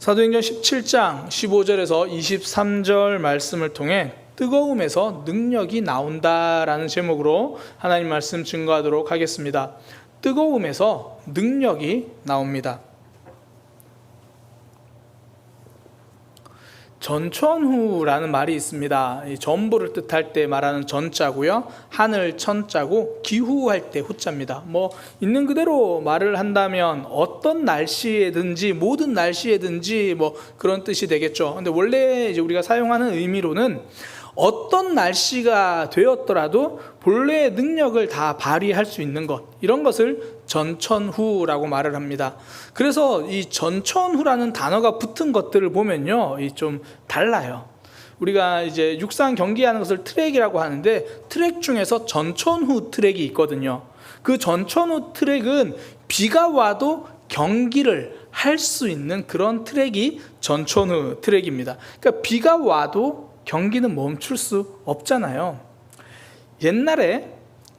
사도행전 17장 15절에서 23절 말씀을 통해 뜨거움에서 능력이 나온다라는 제목으로 하나님 말씀 증거하도록 하겠습니다. 뜨거움에서 능력이 나옵니다. 전천후라는 말이 있습니다. 전부를 뜻할 때 말하는 전자고요, 하늘 천자고 기후할 때 후자입니다. 있는 그대로 말을 한다면 어떤 날씨에든지 모든 날씨에든지 그런 뜻이 되겠죠. 근데 원래 이제 우리가 사용하는 의미로는 어떤 날씨가 되었더라도 본래의 능력을 다 발휘할 수 있는 것, 이런 것을 전천후라고 말을 합니다. 그래서 이 전천후라는 단어가 붙은 것들을 보면요, 좀 달라요. 우리가 이제 육상 경기하는 것을 트랙이라고 하는데, 트랙 중에서 전천후 트랙이 있거든요. 그 전천후 트랙은 비가 와도 경기를 할 수 있는 그런 트랙이 전천후 트랙입니다. 그러니까 비가 와도 경기는 멈출 수 없잖아요. 옛날에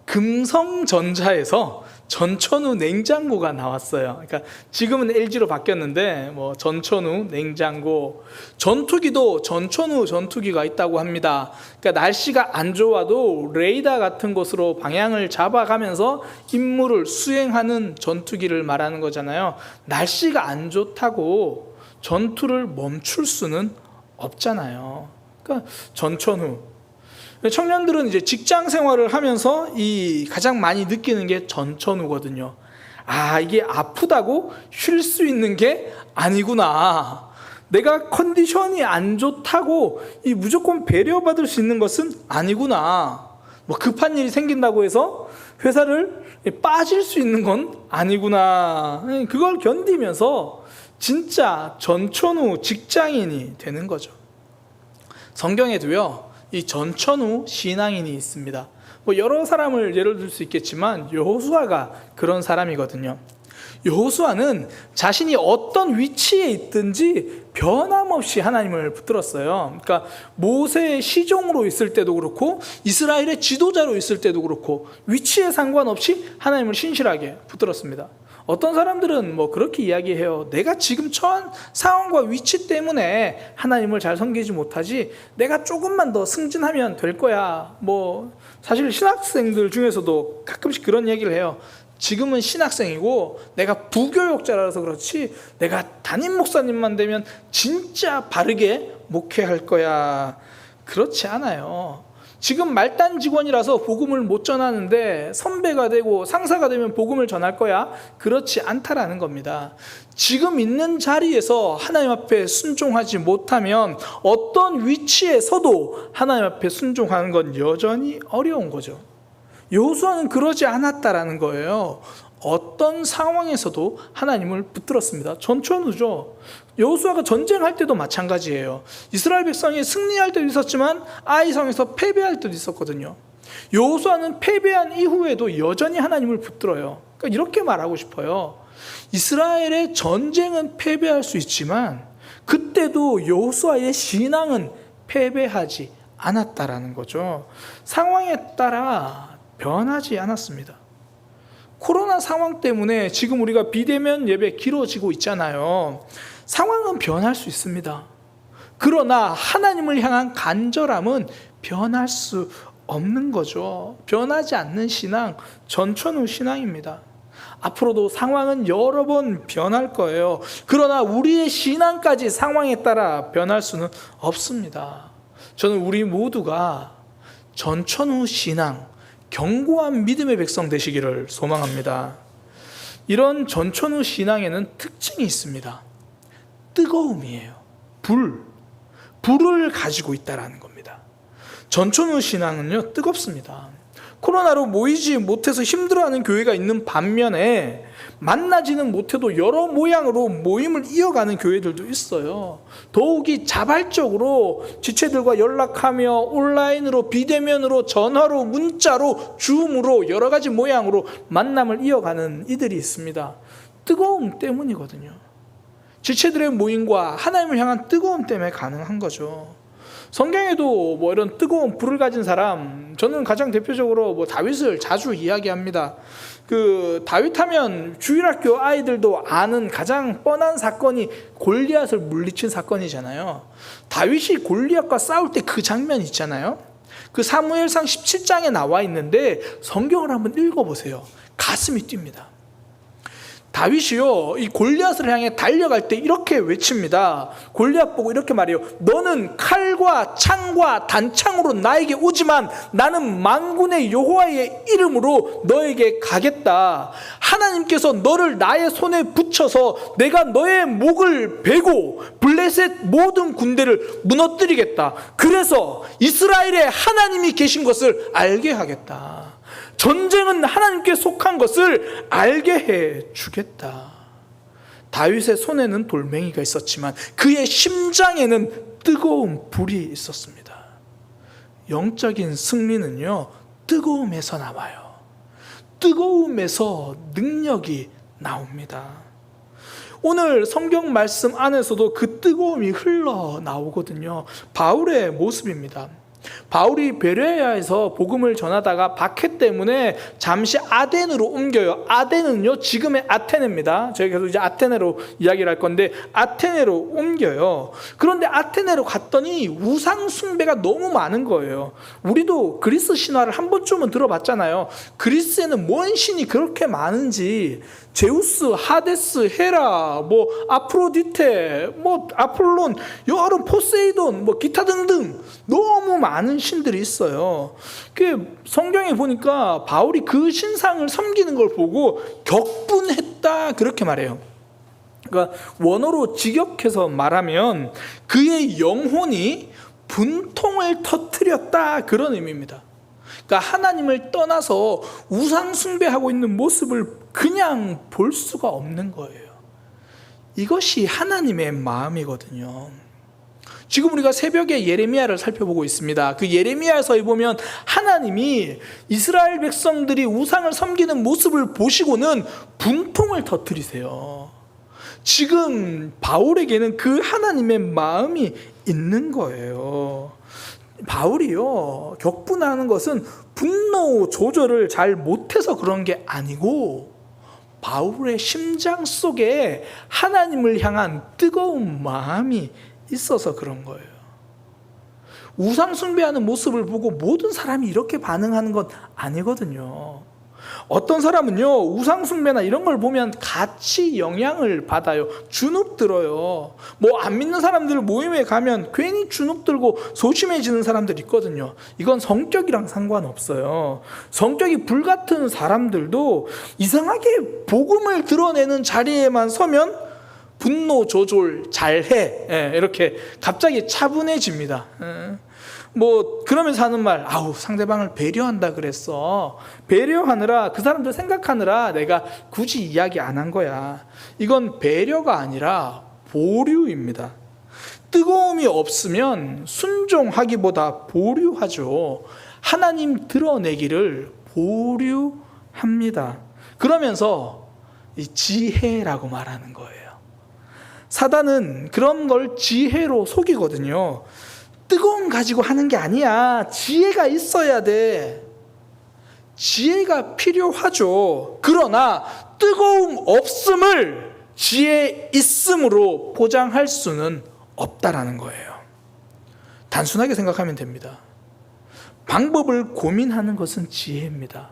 금성전자에서 전천후 냉장고가 나왔어요. 그러니까 지금은 LG로 바뀌었는데 전천후 냉장고, 전투기도 전천후 전투기가 있다고 합니다. 그러니까 날씨가 안 좋아도 레이더 같은 곳으로 방향을 잡아가면서 임무를 수행하는 전투기를 말하는 거잖아요. 날씨가 안 좋다고 전투를 멈출 수는 없잖아요. 그러니까 전천후. 청년들은 이제 직장 생활을 하면서 가장 많이 느끼는 게 전천후거든요. 이게 아프다고 쉴 수 있는 게 아니구나. 내가 컨디션이 안 좋다고 무조건 배려받을 수 있는 것은 아니구나. 급한 일이 생긴다고 해서 회사를 빠질 수 있는 건 아니구나. 그걸 견디면서 진짜 전천후 직장인이 되는 거죠. 성경에도요, 이 전천후 신앙인이 있습니다. 여러 사람을 예를 들 수 있겠지만 여호수아가 그런 사람이거든요. 여호수아는 자신이 어떤 위치에 있든지 변함없이 하나님을 붙들었어요. 그러니까 모세의 시종으로 있을 때도 그렇고 이스라엘의 지도자로 있을 때도 그렇고 위치에 상관없이 하나님을 신실하게 붙들었습니다. 어떤 사람들은 그렇게 이야기해요. 내가 지금 처한 상황과 위치 때문에 하나님을 잘 섬기지 못하지, 내가 조금만 더 승진하면 될 거야. 사실 신학생들 중에서도 가끔씩 그런 얘기를 해요. 지금은 신학생이고 내가 부교육자라서 그렇지, 내가 담임 목사님만 되면 진짜 바르게 목회할 거야. 그렇지 않아요. 지금 말단 직원이라서 복음을 못 전하는데 선배가 되고 상사가 되면 복음을 전할 거야? 그렇지 않다라는 겁니다. 지금 있는 자리에서 하나님 앞에 순종하지 못하면 어떤 위치에서도 하나님 앞에 순종하는 건 여전히 어려운 거죠. 여호수아는 그러지 않았다라는 거예요. 어떤 상황에서도 하나님을 붙들었습니다. 전천후죠. 여호수아가 전쟁할 때도 마찬가지예요. 이스라엘 백성이 승리할 때도 있었지만 아이성에서 패배할 때도 있었거든요. 여호수아는 패배한 이후에도 여전히 하나님을 붙들어요. 그러니까 이렇게 말하고 싶어요. 이스라엘의 전쟁은 패배할 수 있지만 그때도 여호수아의 신앙은 패배하지 않았다라는 거죠. 상황에 따라 변하지 않았습니다. 코로나 상황 때문에 지금 우리가 비대면 예배 길어지고 있잖아요. 상황은 변할 수 있습니다. 그러나 하나님을 향한 간절함은 변할 수 없는 거죠. 변하지 않는 신앙, 전천후 신앙입니다. 앞으로도 상황은 여러 번 변할 거예요. 그러나 우리의 신앙까지 상황에 따라 변할 수는 없습니다. 저는 우리 모두가 전천후 신앙, 견고한 믿음의 백성 되시기를 소망합니다. 이런 전천후 신앙에는 특징이 있습니다. 뜨거움이에요. 불을 가지고 있다는 겁니다. 전천후 신앙은요, 뜨겁습니다. 코로나로 모이지 못해서 힘들어하는 교회가 있는 반면에 만나지는 못해도 여러 모양으로 모임을 이어가는 교회들도 있어요. 더욱이 자발적으로 지체들과 연락하며 온라인으로, 비대면으로, 전화로, 문자로, 줌으로 여러 가지 모양으로 만남을 이어가는 이들이 있습니다. 뜨거움 때문이거든요. 지체들의 모임과 하나님을 향한 뜨거움 때문에 가능한 거죠. 성경에도 뭐 이런 뜨거운 불을 가진 사람, 저는 가장 대표적으로 뭐 다윗을 자주 이야기합니다. 그 다윗하면 주일학교 아이들도 아는 가장 뻔한 사건이 골리앗을 물리친 사건이잖아요. 다윗이 골리앗과 싸울 때 그 장면 있잖아요. 그 사무엘상 17장에 나와 있는데 성경을 한번 읽어보세요. 가슴이 뜁니다. 다윗이요, 이 골리앗을 향해 달려갈 때 이렇게 외칩니다. 골리앗 보고 이렇게 말해요. 너는 칼과 창과 단창으로 나에게 오지만 나는 만군의 여호와의 이름으로 너에게 가겠다. 하나님께서 너를 나의 손에 붙여서 내가 너의 목을 베고 블레셋 모든 군대를 무너뜨리겠다. 그래서 이스라엘에 하나님이 계신 것을 알게 하겠다. 전쟁은 하나님께 속한 것을 알게 해 주겠다. 다윗의 손에는 돌멩이가 있었지만 그의 심장에는 뜨거운 불이 있었습니다. 영적인 승리는요, 뜨거움에서 나와요. 뜨거움에서 능력이 나옵니다. 오늘 성경 말씀 안에서도 그 뜨거움이 흘러나오거든요. 바울의 모습입니다. 바울이 베레아에서 복음을 전하다가 박해 때문에 잠시 아덴으로 옮겨요. 아덴은요, 지금의 아테네입니다. 저희가 계속 이제 아테네로 이야기를 할 건데, 아테네로 옮겨요. 그런데 아테네로 갔더니 우상 숭배가 너무 많은 거예요. 우리도 그리스 신화를 한 번쯤은 들어봤잖아요. 그리스에는 뭔 신이 그렇게 많은지, 제우스, 하데스, 헤라, 뭐 아프로디테, 뭐 아폴론, 여러 포세이돈, 뭐 기타 등등 너무 많은 신들이 있어요. 그 성경에 보니까 바울이 그 신상을 섬기는 걸 보고 격분했다 그렇게 말해요. 그러니까 원어로 직역해서 말하면 그의 영혼이 분통을 터뜨렸다 그런 의미입니다. 그러니까 하나님을 떠나서 우상 숭배하고 있는 모습을 그냥 볼 수가 없는 거예요. 이것이 하나님의 마음이거든요. 지금 우리가 새벽에 예레미야를 살펴보고 있습니다. 그 예레미야서에 보면 하나님이 이스라엘 백성들이 우상을 섬기는 모습을 보시고는 분통을 터뜨리세요. 지금 바울에게는 그 하나님의 마음이 있는 거예요. 바울이요, 격분하는 것은 분노 조절을 잘 못해서 그런 게 아니고 바울의 심장 속에 하나님을 향한 뜨거운 마음이 있어서 그런 거예요. 우상 숭배하는 모습을 보고 모든 사람이 이렇게 반응하는 건 아니거든요. 어떤 사람은요, 우상 숭배나 이런 걸 보면 같이 영향을 받아요. 주눅 들어요. 뭐 안 믿는 사람들 모임에 가면 괜히 주눅 들고 소심해지는 사람들 있거든요. 이건 성격이랑 상관없어요. 성격이 불같은 사람들도 이상하게 복음을 드러내는 자리에만 서면 분노 조절 잘해, 이렇게 갑자기 차분해집니다. 뭐 그러면서 하는 말, 아우 상대방을 배려한다 그랬어. 배려하느라, 그 사람들 생각하느라 내가 굳이 이야기 안 한 거야. 이건 배려가 아니라 보류입니다. 뜨거움이 없으면 순종하기보다 보류하죠. 하나님 드러내기를 보류합니다. 그러면서 이 지혜라고 말하는 거예요. 사단은 그런 걸 지혜로 속이거든요. 뜨거움 가지고 하는 게 아니야. 지혜가 있어야 돼. 지혜가 필요하죠. 그러나 뜨거움 없음을 지혜 있음으로 보장할 수는 없다라는 거예요. 단순하게 생각하면 됩니다. 방법을 고민하는 것은 지혜입니다.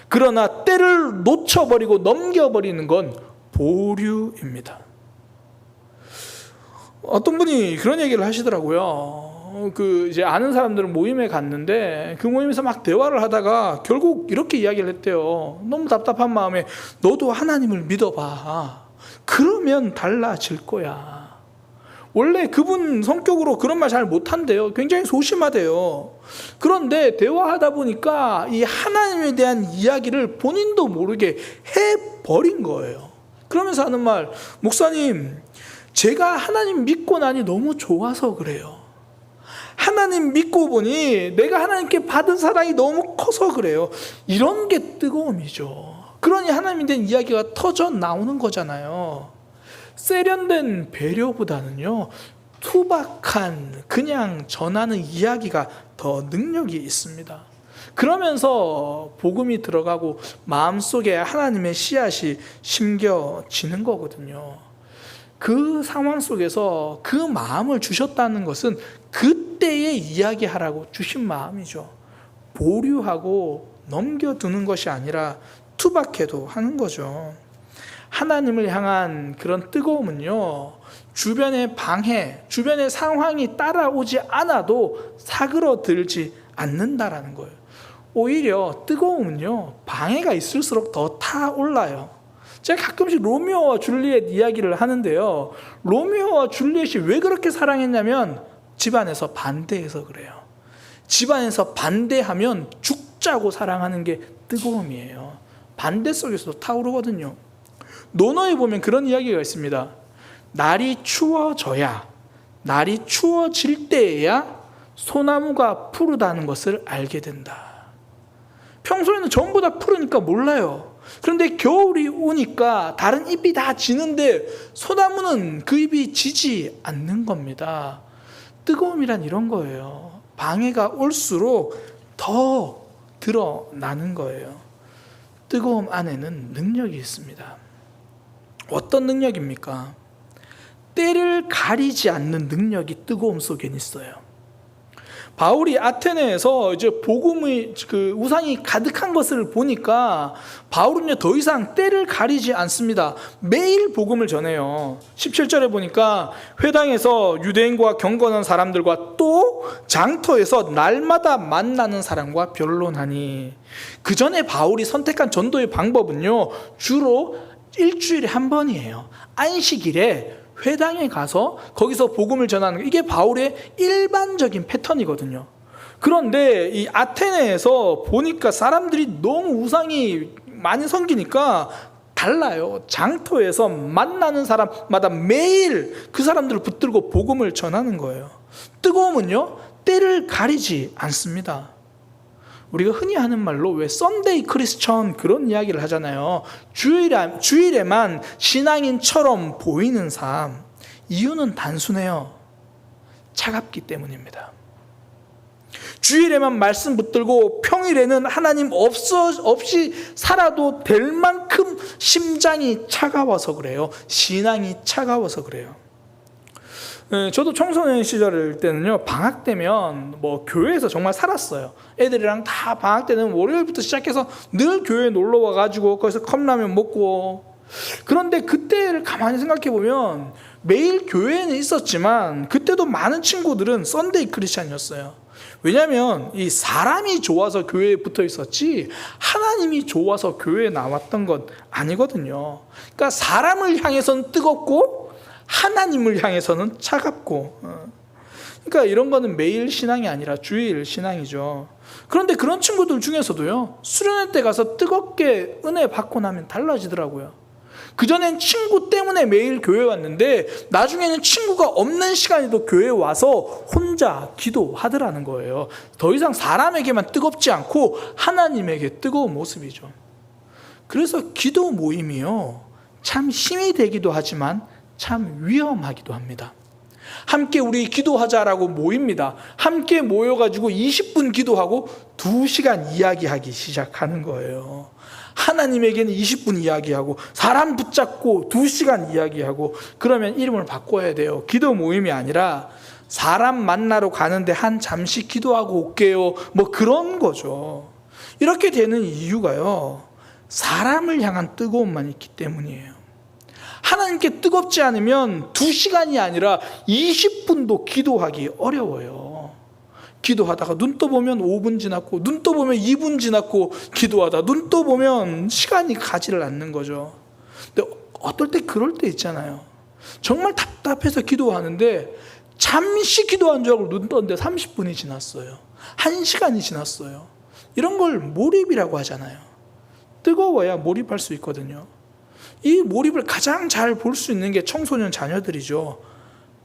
그러나 때를 놓쳐버리고 넘겨버리는 건 보류입니다. 어떤 분이 그런 얘기를 하시더라고요. 이제 아는 사람들은 모임에 갔는데 그 모임에서 막 대화를 하다가 결국 이렇게 이야기를 했대요. 너무 답답한 마음에 너도 하나님을 믿어봐. 그러면 달라질 거야. 원래 그분 성격으로 그런 말 잘 못한대요. 굉장히 소심하대요. 그런데 대화하다 보니까 이 하나님에 대한 이야기를 본인도 모르게 해버린 거예요. 그러면서 하는 말, 목사님, 제가 하나님 믿고 나니 너무 좋아서 그래요. 하나님 믿고 보니 내가 하나님께 받은 사랑이 너무 커서 그래요. 이런 게 뜨거움이죠. 그러니 하나님에 대한 이야기가 터져 나오는 거잖아요. 세련된 배려보다는요, 투박한 그냥 전하는 이야기가 더 능력이 있습니다. 그러면서 복음이 들어가고 마음속에 하나님의 씨앗이 심겨지는 거거든요. 그 상황 속에서 그 마음을 주셨다는 것은 그때에 이야기하라고 주신 마음이죠. 보류하고 넘겨두는 것이 아니라 투박해도 하는 거죠. 하나님을 향한 그런 뜨거움은요, 주변의 방해, 주변의 상황이 따라오지 않아도 사그러들지 않는다라는 거예요. 오히려 뜨거움은요, 방해가 있을수록 더 타올라요. 제가 가끔씩 로미오와 줄리엣 이야기를 하는데요, 로미오와 줄리엣이 왜 그렇게 사랑했냐면 집안에서 반대해서 그래요. 집안에서 반대하면 죽자고 사랑하는 게 뜨거움이에요. 반대 속에서도 타오르거든요. 논어에 보면 그런 이야기가 있습니다. 날이 추워져야, 날이 추워질 때에야 소나무가 푸르다는 것을 알게 된다. 평소에는 전부 다 푸르니까 몰라요. 그런데 겨울이 오니까 다른 잎이 다 지는데 소나무는 그 잎이 지지 않는 겁니다. 뜨거움이란 이런 거예요. 방해가 올수록 더 드러나는 거예요. 뜨거움 안에는 능력이 있습니다. 어떤 능력입니까? 때를 가리지 않는 능력이 뜨거움 속에 있어요. 바울이 아테네에서 이제 복음의 그 우상이 가득한 것을 보니까 바울은요, 더 이상 때를 가리지 않습니다. 매일 복음을 전해요. 17절에 보니까 회당에서 유대인과 경건한 사람들과 또 장터에서 날마다 만나는 사람과 변론하니, 그 전에 바울이 선택한 전도의 방법은요, 주로 일주일에 한 번이에요. 안식일에 회당에 가서 거기서 복음을 전하는 거, 이게 바울의 일반적인 패턴이거든요. 그런데 이 아테네에서 보니까 사람들이 너무 우상이 많이 섬기니까 달라요. 장터에서 만나는 사람마다 매일 그 사람들을 붙들고 복음을 전하는 거예요. 뜨거움은요, 때를 가리지 않습니다. 우리가 흔히 하는 말로 왜 썬데이 크리스천 그런 이야기를 하잖아요. 주일에만 신앙인처럼 보이는 삶. 이유는 단순해요. 차갑기 때문입니다. 주일에만 말씀 붙들고 평일에는 하나님 없이 살아도 될 만큼 심장이 차가워서 그래요. 신앙이 차가워서 그래요. 저도 청소년 시절 때는요, 방학 때면 뭐 교회에서 정말 살았어요. 애들이랑 다 방학 때는 월요일부터 시작해서 늘 교회에 놀러 와가지고 거기서 컵라면 먹고. 그런데 그때를 가만히 생각해 보면 매일 교회에는 있었지만 그때도 많은 친구들은 썬데이 크리스찬이었어요. 왜냐하면 이 사람이 좋아서 교회에 붙어 있었지 하나님이 좋아서 교회에 나왔던 것 아니거든요. 그러니까 사람을 향해서는 뜨겁고 하나님을 향해서는 차갑고, 그러니까 이런 거는 매일 신앙이 아니라 주일 신앙이죠. 그런데 그런 친구들 중에서도요, 수련회 때 가서 뜨겁게 은혜 받고 나면 달라지더라고요. 그전엔 친구 때문에 매일 교회 왔는데 나중에는 친구가 없는 시간에도 교회에 와서 혼자 기도하더라는 거예요. 더 이상 사람에게만 뜨겁지 않고 하나님에게 뜨거운 모습이죠. 그래서 기도 모임이요, 참 힘이 되기도 하지만 참 위험하기도 합니다. 함께 우리 기도하자라고 모입니다. 함께 모여가지고 20분 기도하고 2시간 이야기하기 시작하는 거예요. 하나님에게는 20분 이야기하고 사람 붙잡고 2시간 이야기하고, 그러면 이름을 바꿔야 돼요. 기도 모임이 아니라 사람 만나러 가는데 한 잠시 기도하고 올게요, 뭐 그런 거죠. 이렇게 되는 이유가요, 사람을 향한 뜨거움만 있기 때문이에요. 하나님께 뜨겁지 않으면 2시간이 아니라 20분도 기도하기 어려워요. 기도하다가 눈 떠보면 5분 지났고, 눈 떠보면 2분 지났고, 기도하다 눈 떠보면 시간이 가지를 않는 거죠. 근데 어떨 때 그럴 때 있잖아요. 정말 답답해서 기도하는데 잠시 기도한 줄 알고 눈 떴는데 30분이 지났어요. 1시간이 지났어요. 이런 걸 몰입이라고 하잖아요. 뜨거워야 몰입할 수 있거든요. 이 몰입을 가장 잘 볼 수 있는 게 청소년 자녀들이죠.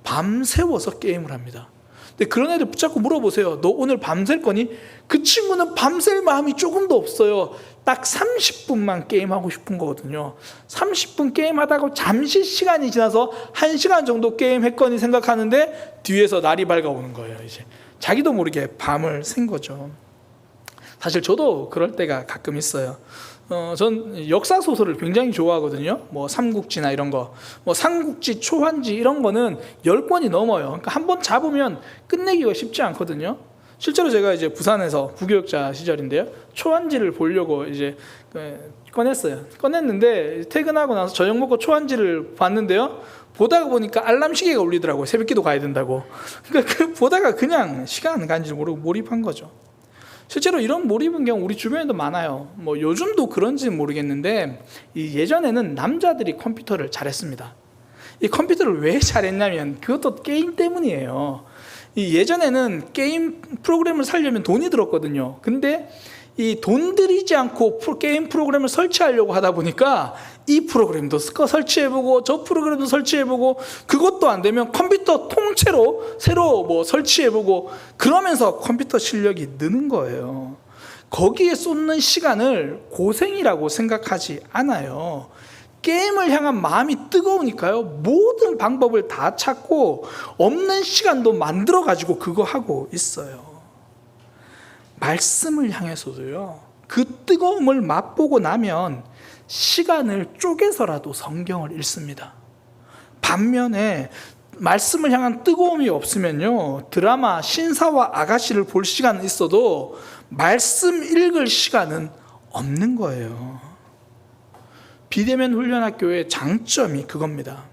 밤새워서 게임을 합니다. 근데 그런 애들 붙잡고 물어보세요. 너 오늘 밤샐 거니? 그 친구는 밤샐 마음이 조금도 없어요. 딱 30분만 게임하고 싶은 거거든요. 30분 게임하다가 잠시 시간이 지나서 1시간 정도 게임했거니 생각하는데 뒤에서 날이 밝아오는 거예요. 이제 자기도 모르게 밤을 샌 거죠. 사실 저도 그럴 때가 가끔 있어요. 전 역사 소설을 굉장히 좋아하거든요. 뭐 삼국지나 이런 거, 뭐 삼국지, 초환지 이런 거는 10권이 넘어요. 그러니까 한번 잡으면 끝내기가 쉽지 않거든요. 실제로 제가 이제 부산에서 부교육자 시절인데요, 초환지를 보려고 이제 꺼냈는데 퇴근하고 나서 저녁 먹고 초환지를 봤는데요, 보다가 보니까 알람 시계가 울리더라고요. 새벽기도 가야 된다고. 그러니까 보다가 그냥 시간 가는 줄 모르고 몰입한 거죠. 실제로 이런 몰입인 경우 우리 주변에도 많아요. 뭐 요즘도 그런지는 모르겠는데 예전에는 남자들이 컴퓨터를 잘했습니다. 이 컴퓨터를 왜 잘했냐면 그것도 게임 때문이에요. 예전에는 게임 프로그램을 살려면 돈이 들었거든요. 근데 이 돈 들이지 않고 게임 프로그램을 설치하려고 하다 보니까 이 프로그램도 설치해보고 저 프로그램도 설치해보고, 그것도 안 되면 컴퓨터 통째로 새로 뭐 설치해보고, 그러면서 컴퓨터 실력이 느는 거예요. 거기에 쏟는 시간을 고생이라고 생각하지 않아요. 게임을 향한 마음이 뜨거우니까요, 모든 방법을 다 찾고 없는 시간도 만들어 가지고 그거 하고 있어요. 말씀을 향해서도요, 그 뜨거움을 맛보고 나면 시간을 쪼개서라도 성경을 읽습니다. 반면에 말씀을 향한 뜨거움이 없으면요, 드라마 신사와 아가씨를 볼 시간은 있어도 말씀 읽을 시간은 없는 거예요. 비대면 훈련학교의 장점이 그겁니다.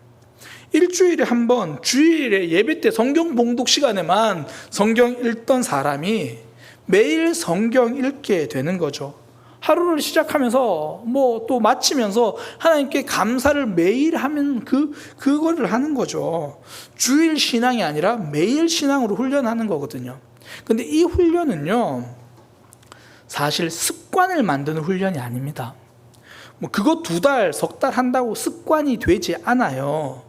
일주일에 한 번 주일에 예배 때 성경 봉독 시간에만 성경 읽던 사람이 매일 성경 읽게 되는 거죠. 하루를 시작하면서 뭐 또 마치면서 하나님께 감사를 매일 하면 그거를 하는 거죠. 주일 신앙이 아니라 매일 신앙으로 훈련하는 거거든요. 근데 이 훈련은요, 사실 습관을 만드는 훈련이 아닙니다. 뭐 그거 2달, 석 달 한다고 습관이 되지 않아요.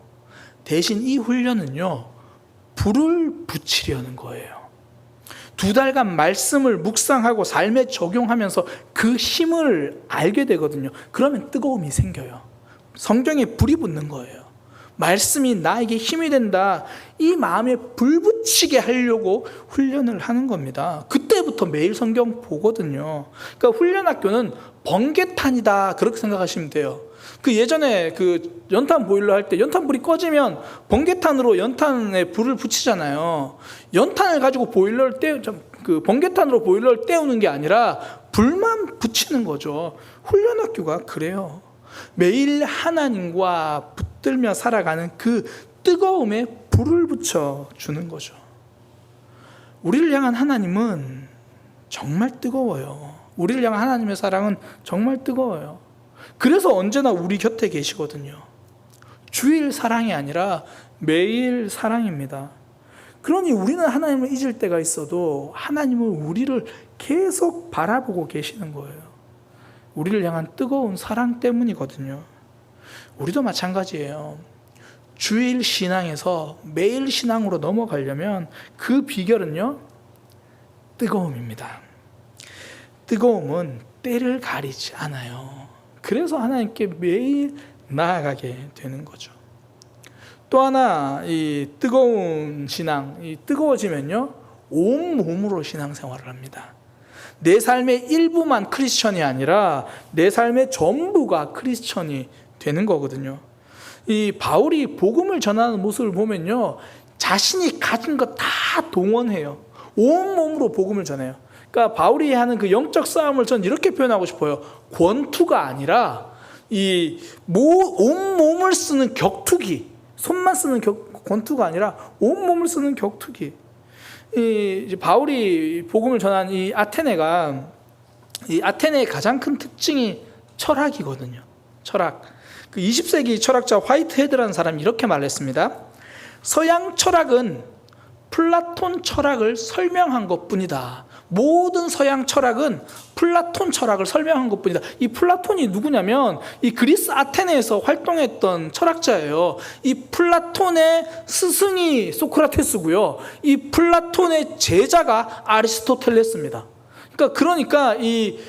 대신 이 훈련은요, 불을 붙이려는 거예요. 2달간 말씀을 묵상하고 삶에 적용하면서 그 힘을 알게 되거든요. 그러면 뜨거움이 생겨요. 성경에 불이 붙는 거예요. 말씀이 나에게 힘이 된다, 이 마음에 불 붙이게 하려고 훈련을 하는 겁니다. 그때부터 매일 성경 보거든요. 그러니까 훈련학교는 번개탄이다, 그렇게 생각하시면 돼요. 그 예전에 그 연탄 보일러 할 때 연탄불이 꺼지면 번개탄으로 연탄에 불을 붙이잖아요. 연탄을 가지고 그 번개탄으로 보일러를 때우는 게 아니라 불만 붙이는 거죠. 훈련학교가 그래요. 매일 하나님과 붙들며 살아가는 그 뜨거움에 불을 붙여주는 거죠. 우리를 향한 하나님은 정말 뜨거워요. 우리를 향한 하나님의 사랑은 정말 뜨거워요. 그래서 언제나 우리 곁에 계시거든요. 주일 사랑이 아니라 매일 사랑입니다. 그러니 우리는 하나님을 잊을 때가 있어도 하나님은 우리를 계속 바라보고 계시는 거예요. 우리를 향한 뜨거운 사랑 때문이거든요. 우리도 마찬가지예요. 주일 신앙에서 매일 신앙으로 넘어가려면 그 비결은요, 뜨거움입니다. 뜨거움은 때를 가리지 않아요. 그래서 하나님께 매일 나아가게 되는 거죠. 또 하나, 이 뜨거운 신앙, 이 뜨거워지면요, 온몸으로 신앙생활을 합니다. 내 삶의 일부만 크리스천이 아니라 내 삶의 전부가 크리스천이 되는 거거든요. 이 바울이 복음을 전하는 모습을 보면요, 자신이 가진 것 다 동원해요. 온몸으로 복음을 전해요. 그러니까 바울이 하는 그 영적 싸움을 전 이렇게 표현하고 싶어요. 권투가 아니라 온몸을 쓰는 격투기, 손만 쓰는 권투가 아니라 온몸을 쓰는 격투기. 이제 바울이 복음을 전한 이 아테네의 가장 큰 특징이 철학이거든요. 철학. 그 20세기 철학자 화이트헤드라는 사람이 이렇게 말했습니다. 서양 철학은 플라톤 철학을 설명한 것뿐이다. 모든 서양 철학은 플라톤 철학을 설명한 것뿐이다. 이 플라톤이 누구냐면 이 그리스 아테네에서 활동했던 철학자예요. 이 플라톤의 스승이 소크라테스고요. 이 플라톤의 제자가 아리스토텔레스입니다. 그러니까 이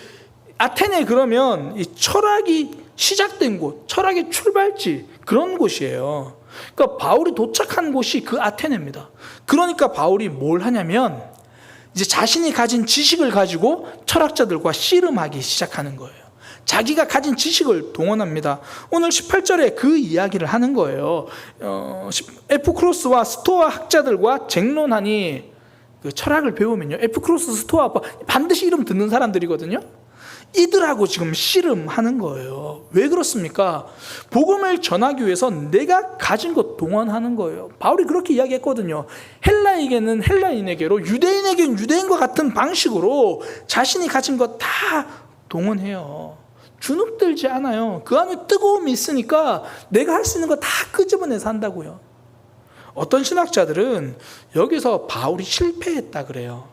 아테네 그러면 이 철학이 시작된 곳, 철학의 출발지 그런 곳이에요. 그러니까 바울이 도착한 곳이 그 아테네입니다. 그러니까 바울이 뭘 하냐면 이제 자신이 가진 지식을 가지고 철학자들과 씨름하기 시작하는 거예요. 자기가 가진 지식을 동원합니다. 오늘 18절에 그 이야기를 하는 거예요. 에프크로스와 스토아 학자들과 쟁론하니 그 철학을 배우면요. 에프크로스, 스토아 반드시 이름 듣는 사람들이거든요. 이들하고 지금 씨름하는 거예요. 왜 그렇습니까? 복음을 전하기 위해서 내가 가진 것 동원하는 거예요. 바울이 그렇게 이야기했거든요. 헬라에게는 헬라인에게로, 유대인에게는 유대인과 같은 방식으로 자신이 가진 것 다 동원해요. 주눅들지 않아요. 그 안에 뜨거움이 있으니까 내가 할 수 있는 거 다 끄집어내서 한다고요. 어떤 신학자들은 여기서 바울이 실패했다 그래요.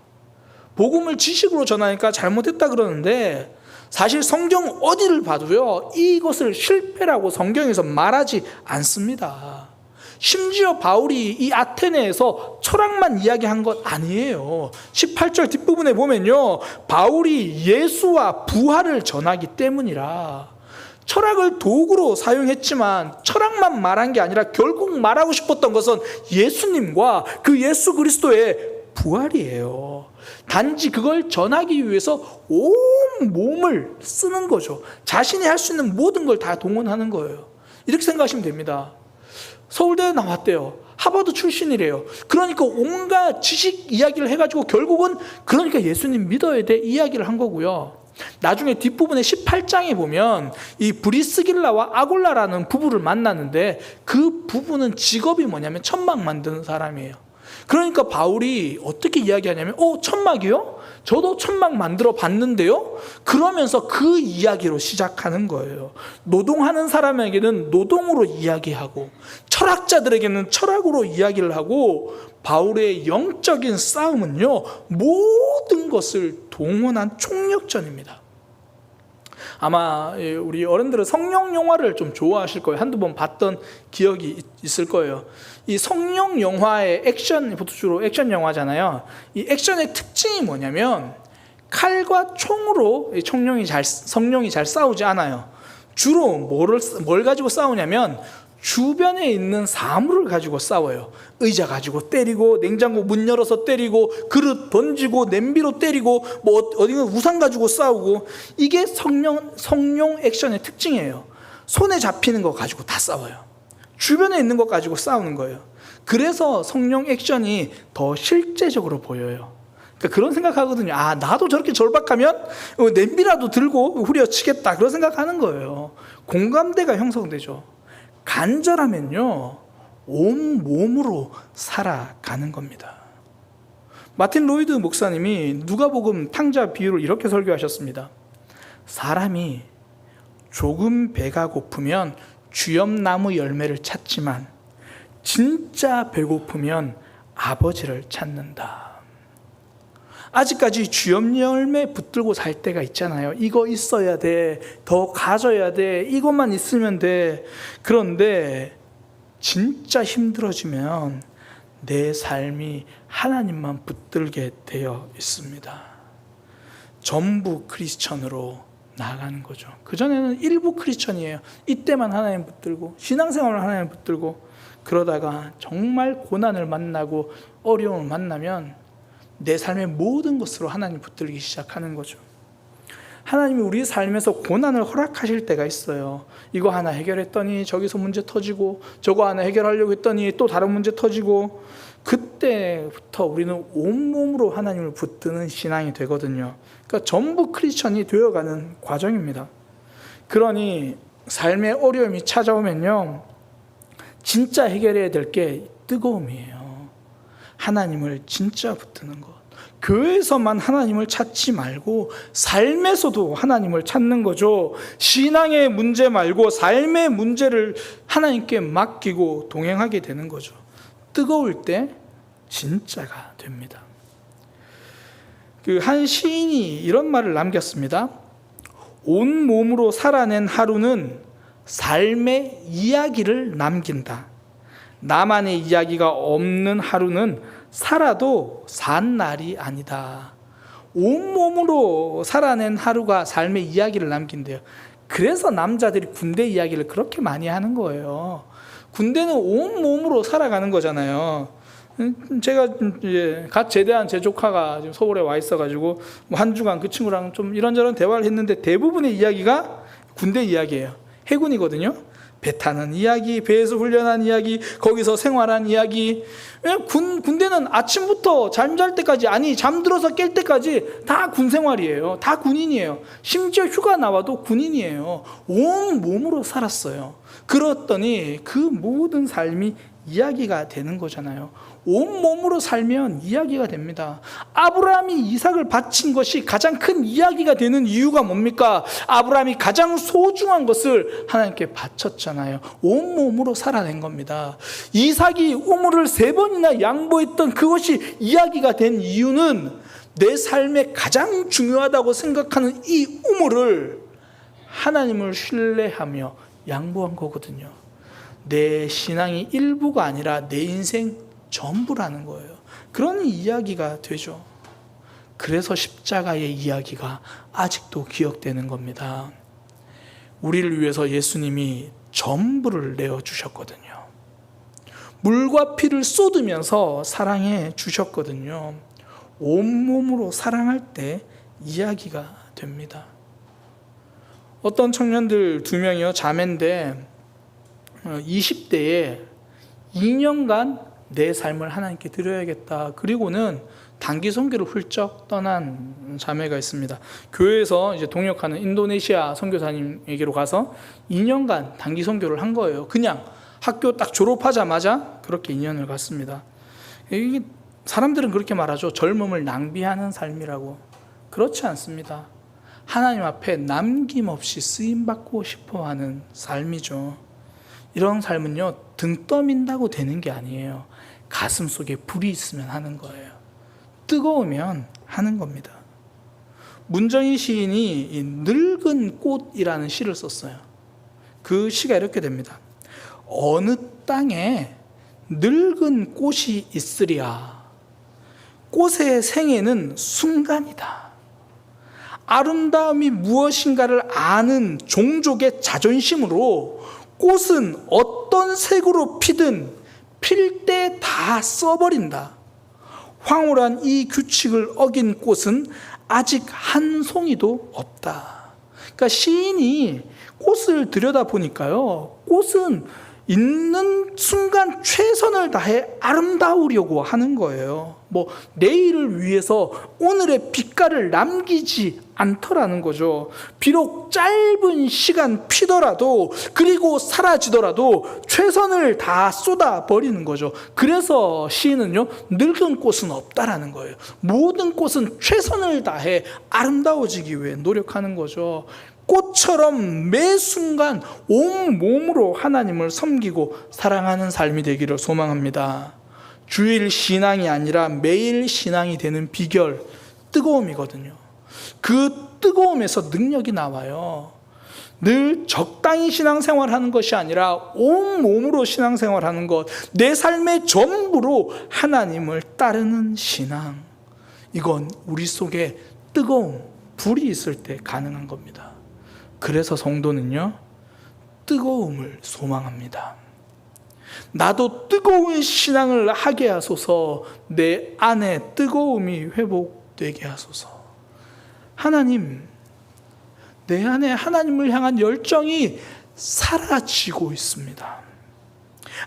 복음을 지식으로 전하니까 잘못했다 그러는데 사실 성경 어디를 봐도요, 이것을 실패라고 성경에서 말하지 않습니다. 심지어 바울이 이 아테네에서 철학만 이야기한 것 아니에요. 18절 뒷부분에 보면요, 바울이 예수와 부활을 전하기 때문이라 철학을 도구로 사용했지만 철학만 말한 게 아니라 결국 말하고 싶었던 것은 예수님과 그 예수 그리스도의 부활이에요. 단지 그걸 전하기 위해서 온 몸을 쓰는 거죠. 자신이 할 수 있는 모든 걸 다 동원하는 거예요. 이렇게 생각하시면 됩니다. 서울대에 나왔대요. 하버드 출신이래요. 그러니까 온갖 지식 이야기를 해가지고 결국은 그러니까 예수님 믿어야 돼 이야기를 한 거고요. 나중에 뒷부분에 18장에 보면 이 브리스길라와 아골라라는 부부를 만나는데 그 부부는 직업이 뭐냐면 천막 만드는 사람이에요. 그러니까 바울이 어떻게 이야기하냐면 천막이요? 저도 천막 만들어 봤는데요? 그러면서 그 이야기로 시작하는 거예요. 노동하는 사람에게는 노동으로 이야기하고 철학자들에게는 철학으로 이야기를 하고 바울의 영적인 싸움은요, 모든 것을 동원한 총력전입니다. 아마 우리 어른들은 성령 영화를 좀 좋아하실 거예요. 한두 번 봤던 기억이 있을 거예요. 이 성령 영화의 액션, 주로 액션 영화잖아요. 이 액션의 특징이 뭐냐면 칼과 총으로 성령이 잘 싸우지 않아요. 주로 뭘 가지고 싸우냐면 주변에 있는 사물을 가지고 싸워요. 의자 가지고 때리고, 냉장고 문 열어서 때리고, 그릇 던지고, 냄비로 때리고, 어디가 우산 가지고 싸우고. 이게 성령 액션의 특징이에요. 손에 잡히는 거 가지고 다 싸워요. 주변에 있는 거 가지고 싸우는 거예요. 그래서 성령 액션이 더 실제적으로 보여요. 그러니까 그런 생각하거든요. 나도 저렇게 절박하면 냄비라도 들고 후려치겠다. 그런 생각하는 거예요. 공감대가 형성되죠. 간절하면요, 온 몸으로 살아가는 겁니다. 마틴 로이드 목사님이 누가복음 탕자 비유를 이렇게 설교하셨습니다. 사람이 조금 배가 고프면 쥐엄나무 열매를 찾지만 진짜 배고프면 아버지를 찾는다. 아직까지 쥐엄 열매 붙들고 살 때가 있잖아요. 이거 있어야 돼, 더 가져야 돼, 이것만 있으면 돼. 그런데 진짜 힘들어지면 내 삶이 하나님만 붙들게 되어 있습니다. 전부 크리스천으로 나아가는 거죠. 그전에는 일부 크리스천이에요. 이때만 하나님 붙들고 신앙생활을 하나님 붙들고, 그러다가 정말 고난을 만나고 어려움을 만나면 내 삶의 모든 것으로 하나님 붙들기 시작하는 거죠. 하나님이 우리 삶에서 고난을 허락하실 때가 있어요. 이거 하나 해결했더니 저기서 문제 터지고, 저거 하나 해결하려고 했더니 또 다른 문제 터지고, 그때부터 우리는 온몸으로 하나님을 붙드는 신앙이 되거든요. 그러니까 전부 크리스천이 되어가는 과정입니다. 그러니 삶의 어려움이 찾아오면요, 진짜 해결해야 될 게 뜨거움이에요. 하나님을 진짜 붙드는 것. 교회에서만 하나님을 찾지 말고 삶에서도 하나님을 찾는 거죠. 신앙의 문제 말고 삶의 문제를 하나님께 맡기고 동행하게 되는 거죠. 뜨거울 때 진짜가 됩니다. 그 한 시인이 이런 말을 남겼습니다. 온 몸으로 살아낸 하루는 삶의 이야기를 남긴다. 나만의 이야기가 없는 하루는 살아도 산 날이 아니다. 온몸으로 살아낸 하루가 삶의 이야기를 남긴대요. 그래서 남자들이 군대 이야기를 그렇게 많이 하는 거예요. 군대는 온몸으로 살아가는 거잖아요. 제가 이제 갓 제대한 제 조카가 지금 서울에 와 있어가지고 한 주간 그 친구랑 좀 이런저런 대화를 했는데 대부분의 이야기가 군대 이야기예요. 해군이거든요. 배 타는 이야기, 배에서 훈련한 이야기, 거기서 생활한 이야기. 군대는 아침부터 잠잘 때까지, 아니 잠들어서 깰 때까지 다 군 생활이에요. 다 군인이에요. 심지어 휴가 나와도 군인이에요. 온 몸으로 살았어요. 그렇더니 그 모든 삶이 이야기가 되는 거잖아요. 온몸으로 살면 이야기가 됩니다. 아브라함이 이삭을 바친 것이 가장 큰 이야기가 되는 이유가 뭡니까? 아브라함이 가장 소중한 것을 하나님께 바쳤잖아요. 온몸으로 살아낸 겁니다. 이삭이 우물을 3번이나 양보했던 그것이 이야기가 된 이유는 내 삶에 가장 중요하다고 생각하는 이 우물을 하나님을 신뢰하며 양보한 거거든요. 내 신앙이 일부가 아니라 내 인생 전부라는 거예요. 그런 이야기가 되죠. 그래서 십자가의 이야기가 아직도 기억되는 겁니다. 우리를 위해서 예수님이 전부를 내어주셨거든요. 물과 피를 쏟으면서 사랑해 주셨거든요. 온몸으로 사랑할 때 이야기가 됩니다. 어떤 청년들 2명이요, 자매인데 20대에 2년간 내 삶을 하나님께 드려야겠다. 그리고는 단기 선교를 훌쩍 떠난 자매가 있습니다. 교회에서 이제 동역하는 인도네시아 선교사님에게로 가서 2년간 단기 선교를 한 거예요. 그냥 학교 딱 졸업하자마자 그렇게 2년을 갔습니다. 이게 사람들은 그렇게 말하죠. 젊음을 낭비하는 삶이라고. 그렇지 않습니다. 하나님 앞에 남김없이 쓰임받고 싶어하는 삶이죠. 이런 삶은요, 등 떠민다고 되는 게 아니에요. 가슴 속에 불이 있으면 하는 거예요. 뜨거우면 하는 겁니다. 문정희 시인이 이 늙은 꽃이라는 시를 썼어요. 그 시가 이렇게 됩니다. 어느 땅에 늙은 꽃이 있으랴. 꽃의 생애는 순간이다. 아름다움이 무엇인가를 아는 종족의 자존심으로 꽃은 어떤 색으로 피든 필 때 다 써버린다. 황홀한 이 규칙을 어긴 꽃은 아직 한 송이도 없다. 그러니까 시인이 꽃을 들여다보니까요, 꽃은 있는 순간 최선을 다해 아름다우려고 하는 거예요. 내일을 위해서 오늘의 빛깔을 남기지 않더라는 거죠. 비록 짧은 시간 피더라도, 그리고 사라지더라도 최선을 다 쏟아버리는 거죠. 그래서 시인은요, 늙은 꽃은 없다라는 거예요. 모든 꽃은 최선을 다해 아름다워지기 위해 노력하는 거죠. 꽃처럼 매 순간 온 몸으로 하나님을 섬기고 사랑하는 삶이 되기를 소망합니다. 주일 신앙이 아니라 매일 신앙이 되는 비결, 뜨거움이거든요. 그 뜨거움에서 능력이 나와요. 늘 적당히 신앙생활하는 것이 아니라 온 몸으로 신앙생활하는 것, 내 삶의 전부로 하나님을 따르는 신앙. 이건 우리 속에 뜨거움, 불이 있을 때 가능한 겁니다. 그래서 성도는요, 뜨거움을 소망합니다. 나도 뜨거운 신앙을 하게 하소서. 내 안에 뜨거움이 회복되게 하소서. 하나님, 내 안에 하나님을 향한 열정이 사라지고 있습니다.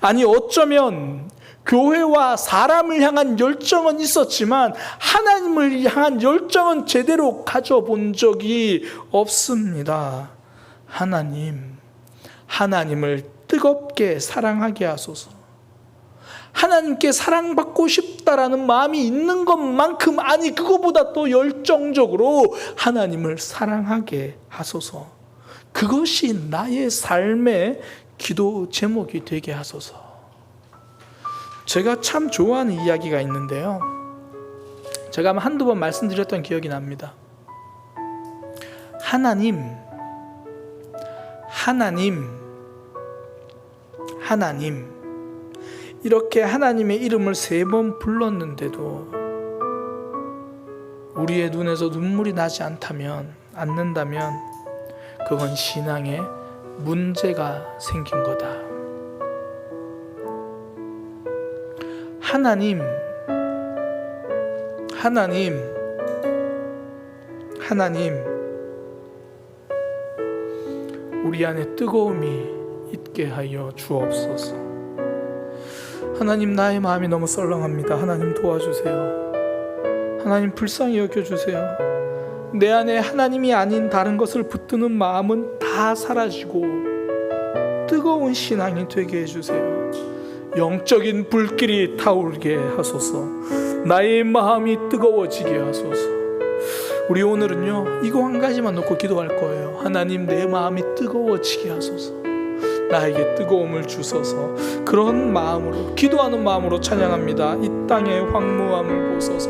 아니, 어쩌면 교회와 사람을 향한 열정은 있었지만 하나님을 향한 열정은 제대로 가져본 적이 없습니다. 하나님, 하나님을 뜨겁게 사랑하게 하소서. 하나님께 사랑받고 싶다라는 마음이 있는 것만큼, 아니 그거보다 또 열정적으로 하나님을 사랑하게 하소서. 그것이 나의 삶의 기도 제목이 되게 하소서. 제가 참 좋아하는 이야기가 있는데요. 제가 한두 번 말씀드렸던 기억이 납니다. 하나님 이렇게 하나님의 이름을 3번 불렀는데도 우리의 눈에서 눈물이 나지 않는다면 그건 신앙에 문제가 생긴 거다. 하나님 우리 안에 뜨거움이 있게 하여 주옵소서. 하나님, 나의 마음이 너무 썰렁합니다. 하나님 도와주세요. 하나님 불쌍히 여겨주세요. 내 안에 하나님이 아닌 다른 것을 붙드는 마음은 다 사라지고 뜨거운 신앙이 되게 해주세요. 영적인 불길이 타오르게 하소서. 나의 마음이 뜨거워지게 하소서. 우리 오늘은요, 이거 한 가지만 놓고 기도할 거예요. 하나님, 내 마음이 뜨거워지게 하소서. 나에게 뜨거움을 주소서. 그런 마음으로, 기도하는 마음으로 찬양합니다. 이 땅의 황무함을 보소서.